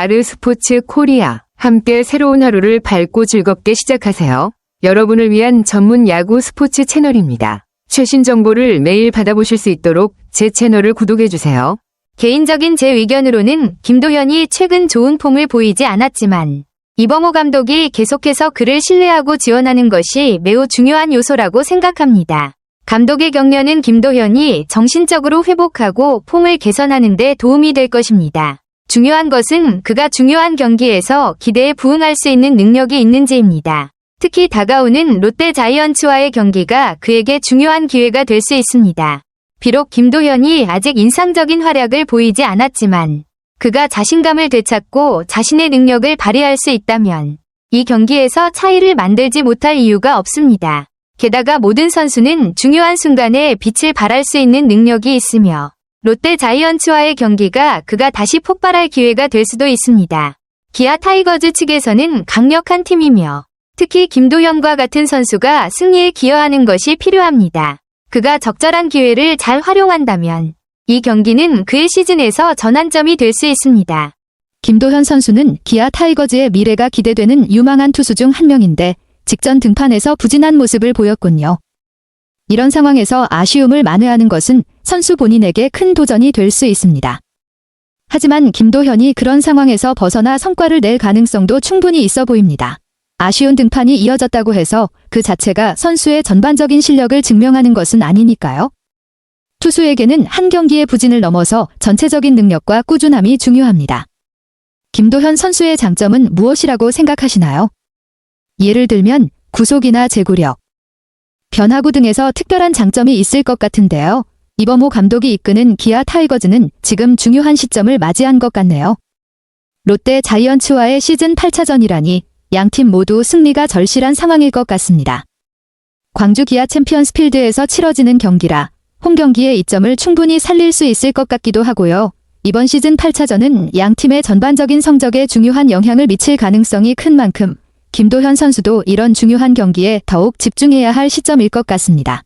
아르스포츠 코리아. 함께 새로운 하루를 밝고 즐겁게 시작하세요. 여러분을 위한 전문 야구 스포츠 채널입니다. 최신 정보를 매일 받아보실 수 있도록 제 채널을 구독해주세요. 개인적인 제 의견으로는 김도현이 최근 좋은 폼을 보이지 않았지만 이범호 감독이 계속해서 그를 신뢰하고 지원하는 것이 매우 중요한 요소라고 생각합니다. 감독의 격려는 김도현이 정신적으로 회복하고 폼을 개선하는 데 도움이 될 것입니다. 중요한 것은 그가 중요한 경기에서 기대에 부응할 수 있는 능력이 있는지입니다. 특히 다가오는 롯데 자이언츠와의 경기가 그에게 중요한 기회가 될 수 있습니다. 비록 김도현이 아직 인상적인 활약을 보이지 않았지만 그가 자신감을 되찾고 자신의 능력을 발휘할 수 있다면 이 경기에서 차이를 만들지 못할 이유가 없습니다. 게다가 모든 선수는 중요한 순간에 빛을 발할 수 있는 능력이 있으며 롯데 자이언츠와의 경기가 그가 다시 폭발할 기회가 될 수도 있습니다. 기아 타이거즈 측에서는 강력한 팀이며 특히 김도현과 같은 선수가 승리에 기여하는 것이 필요합니다. 그가 적절한 기회를 잘 활용한다면 이 경기는 그의 시즌에서 전환점이 될 수 있습니다. 김도현 선수는 기아 타이거즈의 미래가 기대되는 유망한 투수 중 한 명인데 직전 등판에서 부진한 모습을 보였군요. 이런 상황에서 아쉬움을 만회하는 것은 선수 본인에게 큰 도전이 될 수 있습니다. 하지만 김도현이 그런 상황에서 벗어나 성과를 낼 가능성도 충분히 있어 보입니다. 아쉬운 등판이 이어졌다고 해서 그 자체가 선수의 전반적인 실력을 증명하는 것은 아니니까요. 투수에게는 한 경기의 부진을 넘어서 전체적인 능력과 꾸준함이 중요합니다. 김도현 선수의 장점은 무엇이라고 생각하시나요? 예를 들면 구속이나 제구력, 변화구 등에서 특별한 장점이 있을 것 같은데요. 이범호 감독이 이끄는 기아 타이거즈는 지금 중요한 시점을 맞이한 것 같네요. 롯데 자이언츠와의 시즌 8차전이라니 양팀 모두 승리가 절실한 상황일 것 같습니다. 광주 기아 챔피언스 필드에서 치러지는 경기라 홈 경기의 이점을 충분히 살릴 수 있을 것 같기도 하고요. 이번 시즌 8차전은 양팀의 전반적인 성적에 중요한 영향을 미칠 가능성이 큰 만큼 김도현 선수도 이런 중요한 경기에 더욱 집중해야 할 시점일 것 같습니다.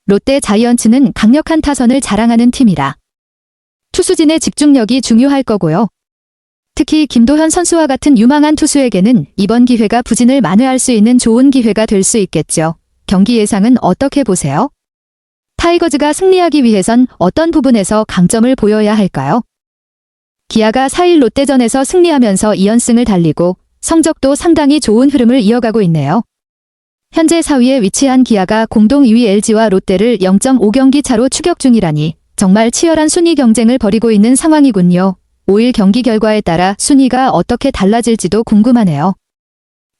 롯데 자이언츠는 강력한 타선을 자랑하는 팀이라 투수진의 집중력이 중요할 거고요. 특히 김도현 선수와 같은 유망한 투수에게는 이번 기회가 부진을 만회할 수 있는 좋은 기회가 될 수 있겠죠. 경기 예상은 어떻게 보세요? 타이거즈가 승리하기 위해선 어떤 부분에서 강점을 보여야 할까요? 기아가 4일 롯데전에서 승리하면서 2연승을 달리고 성적도 상당히 좋은 흐름을 이어가고 있네요. 현재 4위에 위치한 기아가 공동 2위 LG와 롯데를 0.5경기 차로 추격 중이라니 정말 치열한 순위 경쟁을 벌이고 있는 상황이군요. 5일 경기 결과에 따라 순위가 어떻게 달라질지도 궁금하네요.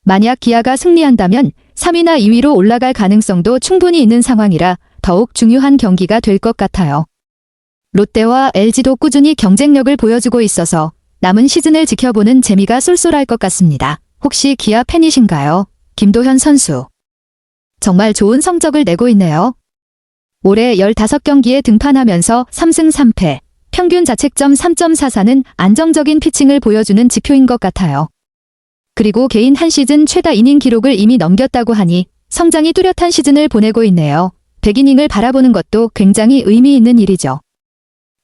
만약 기아가 승리한다면 3위나 2위로 올라갈 가능성도 충분히 있는 상황이라 더욱 중요한 경기가 될 것 같아요. 롯데와 LG도 꾸준히 경쟁력을 보여주고 있어서 남은 시즌을 지켜보는 재미가 쏠쏠할 것 같습니다. 혹시 기아 팬이신가요? 김도현 선수. 정말 좋은 성적을 내고 있네요. 올해 15경기에 등판하면서 3승 3패, 평균 자책점 3.44는 안정적인 피칭을 보여주는 지표인 것 같아요. 그리고 개인 한 시즌 최다 이닝 기록을 이미 넘겼다고 하니 성장이 뚜렷한 시즌을 보내고 있네요. 100이닝을 바라보는 것도 굉장히 의미 있는 일이죠.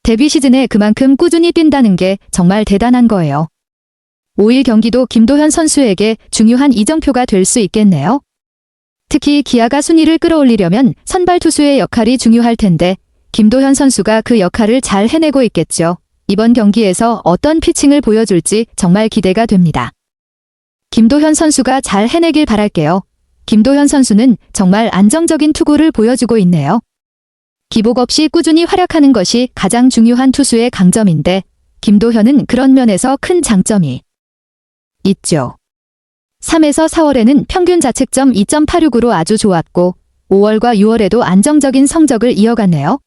데뷔 시즌에 그만큼 꾸준히 뛴다는 게 정말 대단한 거예요. 5일 경기도 김도현 선수에게 중요한 이정표가 될 수 있겠네요. 특히 기아가 순위를 끌어올리려면 선발 투수의 역할이 중요할 텐데 김도현 선수가 그 역할을 잘 해내고 있겠죠. 이번 경기에서 어떤 피칭을 보여줄지 정말 기대가 됩니다. 김도현 선수가 잘 해내길 바랄게요. 김도현 선수는 정말 안정적인 투구를 보여주고 있네요. 기복 없이 꾸준히 활약하는 것이 가장 중요한 투수의 강점인데 김도현은 그런 면에서 큰 장점이 있죠. 3에서 4월에는 평균 자책점 2.86으로 아주 좋았고 5월과 6월에도 안정적인 성적을 이어갔네요.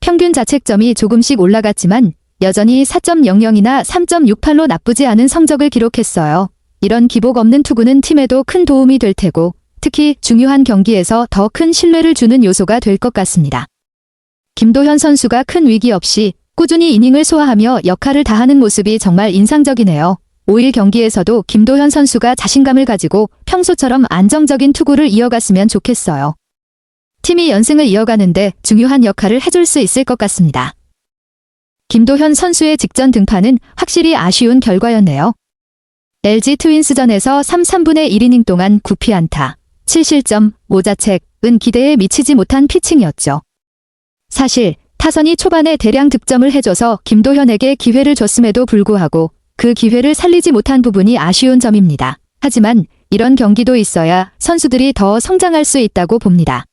평균 자책점이 조금씩 올라갔지만 여전히 4.00이나 3.68로 나쁘지 않은 성적을 기록했어요. 이런 기복 없는 투구는 팀에도 큰 도움이 될 테고 특히 중요한 경기에서 더 큰 신뢰를 주는 요소가 될 것 같습니다. 김도현 선수가 큰 위기 없이 꾸준히 이닝을 소화하며 역할을 다하는 모습이 정말 인상적이네요. 5일 경기에서도 김도현 선수가 자신감을 가지고 평소처럼 안정적인 투구를 이어갔으면 좋겠어요. 팀이 연승을 이어가는데 중요한 역할을 해줄 수 있을 것 같습니다. 김도현 선수의 직전 등판은 확실히 아쉬운 결과였네요. LG 트윈스전에서 3/3분의 1이닝 동안 9피안타, 7실점, 5자책은 기대에 미치지 못한 피칭이었죠. 사실 타선이 초반에 대량 득점을 해줘서 김도현에게 기회를 줬음에도 불구하고 그 기회를 살리지 못한 부분이 아쉬운 점입니다. 하지만 이런 경기도 있어야 선수들이 더 성장할 수 있다고 봅니다.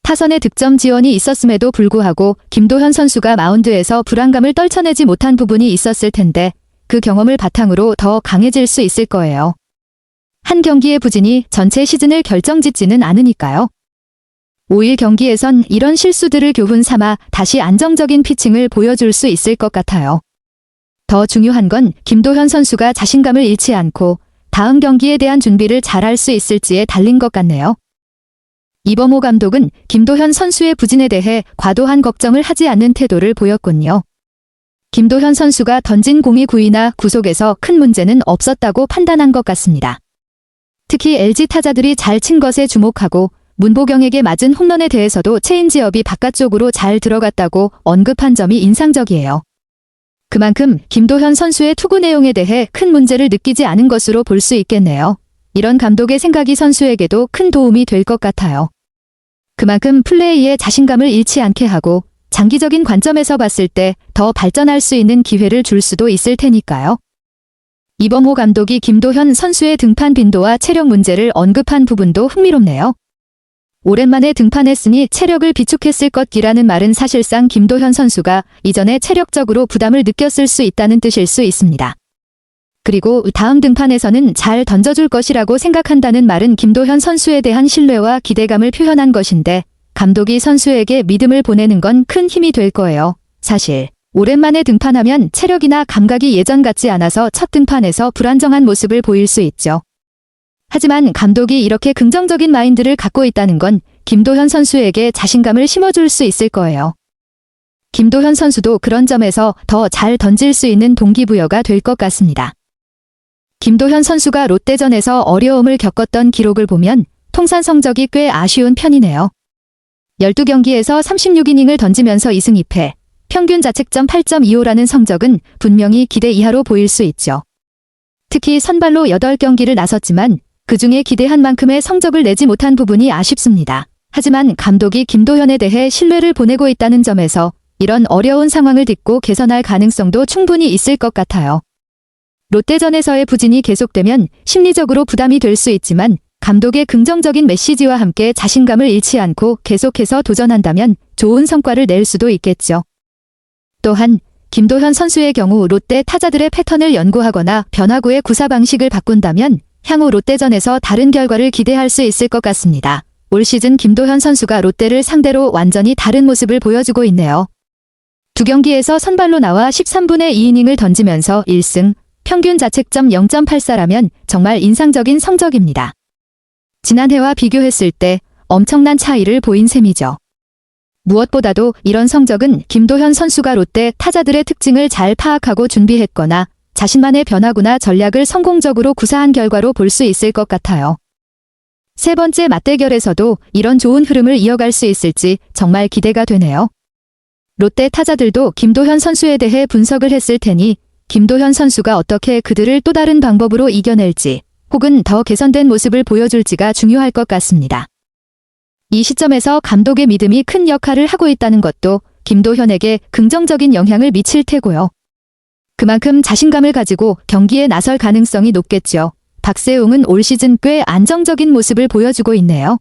타선의 득점 지원이 있었음에도 불구하고 김도현 선수가 마운드에서 불안감을 떨쳐내지 못한 부분이 있었을 텐데 그 경험을 바탕으로 더 강해질 수 있을 거예요. 한 경기의 부진이 전체 시즌을 결정짓지는 않으니까요. 5일 경기에선 이런 실수들을 교훈 삼아 다시 안정적인 피칭을 보여줄 수 있을 것 같아요. 더 중요한 건 김도현 선수가 자신감을 잃지 않고 다음 경기에 대한 준비를 잘할 수 있을지에 달린 것 같네요. 이범호 감독은 김도현 선수의 부진에 대해 과도한 걱정을 하지 않는 태도를 보였군요. 김도현 선수가 던진 공이 구위나 구속에서 큰 문제는 없었다고 판단한 것 같습니다. 특히 LG 타자들이 잘 친 것에 주목하고 문보경에게 맞은 홈런에 대해서도 체인지업이 바깥쪽으로 잘 들어갔다고 언급한 점이 인상적이에요. 그만큼 김도현 선수의 투구 내용에 대해 큰 문제를 느끼지 않은 것으로 볼 수 있겠네요. 이런 감독의 생각이 선수에게도 큰 도움이 될 것 같아요. 그만큼 플레이에 자신감을 잃지 않게 하고 장기적인 관점에서 봤을 때 더 발전할 수 있는 기회를 줄 수도 있을 테니까요. 이범호 감독이 김도현 선수의 등판 빈도와 체력 문제를 언급한 부분도 흥미롭네요. 오랜만에 등판했으니 체력을 비축했을 것이라는 말은 사실상 김도현 선수가 이전에 체력적으로 부담을 느꼈을 수 있다는 뜻일 수 있습니다. 그리고 다음 등판에서는 잘 던져줄 것이라고 생각한다는 말은 김도현 선수에 대한 신뢰와 기대감을 표현한 것인데 감독이 선수에게 믿음을 보내는 건 큰 힘이 될 거예요. 사실 오랜만에 등판하면 체력이나 감각이 예전 같지 않아서 첫 등판에서 불안정한 모습을 보일 수 있죠. 하지만 감독이 이렇게 긍정적인 마인드를 갖고 있다는 건 김도현 선수에게 자신감을 심어줄 수 있을 거예요. 김도현 선수도 그런 점에서 더 잘 던질 수 있는 동기부여가 될 것 같습니다. 김도현 선수가 롯데전에서 어려움을 겪었던 기록을 보면 통산 성적이 꽤 아쉬운 편이네요. 12경기에서 36이닝을 던지면서 2승 2패, 평균 자책점 8.25라는 성적은 분명히 기대 이하로 보일 수 있죠. 특히 선발로 8경기를 나섰지만 그중에 기대한 만큼의 성적을 내지 못한 부분이 아쉽습니다. 하지만 감독이 김도현에 대해 신뢰를 보내고 있다는 점에서 이런 어려운 상황을 딛고 개선할 가능성도 충분히 있을 것 같아요. 롯데전에서의 부진이 계속되면 심리적으로 부담이 될 수 있지만 감독의 긍정적인 메시지와 함께 자신감을 잃지 않고 계속해서 도전한다면 좋은 성과를 낼 수도 있겠죠. 또한 김도현 선수의 경우 롯데 타자들의 패턴을 연구하거나 변화구의 구사 방식을 바꾼다면 향후 롯데전에서 다른 결과를 기대할 수 있을 것 같습니다. 올 시즌 김도현 선수가 롯데를 상대로 완전히 다른 모습을 보여주고 있네요. 2경기에서 선발로 나와 13분의 2이닝을 던지면서 1승, 평균 자책점 0.84라면 정말 인상적인 성적입니다. 지난해와 비교했을 때 엄청난 차이를 보인 셈이죠. 무엇보다도 이런 성적은 김도현 선수가 롯데 타자들의 특징을 잘 파악하고 준비했거나 자신만의 변화구나 전략을 성공적으로 구사한 결과로 볼 수 있을 것 같아요. 세 번째 맞대결에서도 이런 좋은 흐름을 이어갈 수 있을지 정말 기대가 되네요. 롯데 타자들도 김도현 선수에 대해 분석을 했을 테니 김도현 선수가 어떻게 그들을 또 다른 방법으로 이겨낼지 혹은 더 개선된 모습을 보여줄지가 중요할 것 같습니다. 이 시점에서 감독의 믿음이 큰 역할을 하고 있다는 것도 김도현에게 긍정적인 영향을 미칠 테고요. 그만큼 자신감을 가지고 경기에 나설 가능성이 높겠죠. 박세웅은 올 시즌 꽤 안정적인 모습을 보여주고 있네요.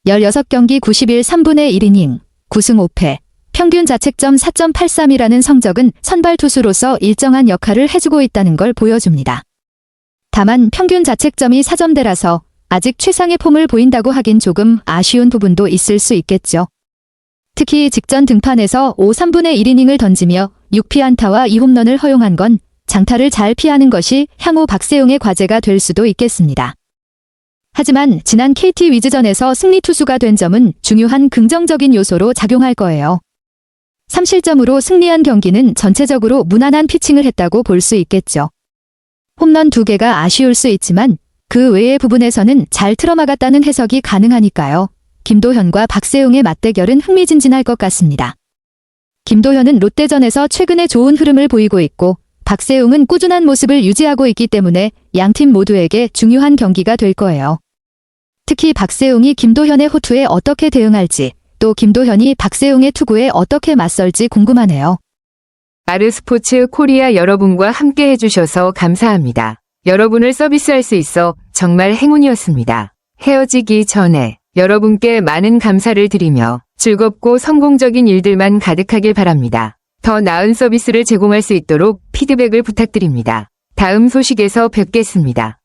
16경기 91 3분의 1이닝, 9승 5패, 평균 자책점 4.83이라는 성적은 선발 투수로서 일정한 역할을 해주고 있다는 걸 보여줍니다. 다만 평균 자책점이 4점대라서 아직 최상의 폼을 보인다고 하긴 조금 아쉬운 부분도 있을 수 있겠죠. 특히 직전 등판에서 5 3분의 1이닝을 던지며 6피안타와 2홈런을 허용한 건 장타를 잘 피하는 것이 향후 박세웅의 과제가 될 수도 있겠습니다. 하지만 지난 KT 위즈전에서 승리 투수가 된 점은 중요한 긍정적인 요소로 작용할 거예요. 3실점으로 승리한 경기는 전체적으로 무난한 피칭을 했다고 볼 수 있겠죠. 홈런 2개가 아쉬울 수 있지만 그 외의 부분에서는 잘 틀어막았다는 해석이 가능하니까요. 김도현과 박세웅의 맞대결은 흥미진진할 것 같습니다. 김도현은 롯데전에서 최근에 좋은 흐름을 보이고 있고 박세웅은 꾸준한 모습을 유지하고 있기 때문에 양팀 모두에게 중요한 경기가 될 거예요. 특히 박세웅이 김도현의 호투에 어떻게 대응할지, 또 김도현이 박세웅의 투구에 어떻게 맞설지 궁금하네요. 아르스포츠 코리아 여러분과 함께 해주셔서 감사합니다. 여러분을 서비스할 수 있어 정말 행운이었습니다. 헤어지기 전에 여러분께 많은 감사를 드리며 즐겁고 성공적인 일들만 가득하길 바랍니다. 더 나은 서비스를 제공할 수 있도록 피드백을 부탁드립니다. 다음 소식에서 뵙겠습니다.